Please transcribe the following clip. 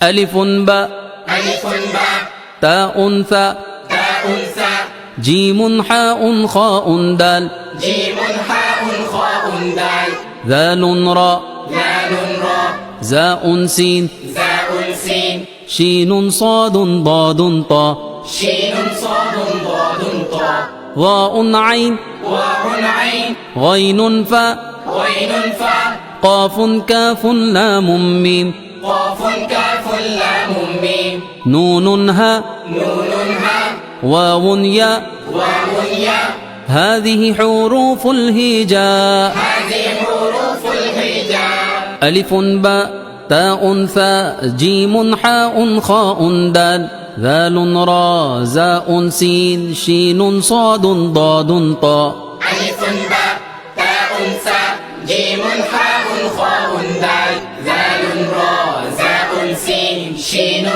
ألف باء تاء ثاء جيم حاء خاء دال ذال راء زاء سين شين صاد ضاد طاء ظاء عين غين فاء قاف كاف لام ميم نون هاء واو ياء هذه حروف الهجاء ألف باء تاء ثاء جيم حاء خاء دال ذال راء زاء سين شين صاد ضاد طاء ألف باء تاء ثاء جيم حاء خاء دال ذال راء زاء سين شين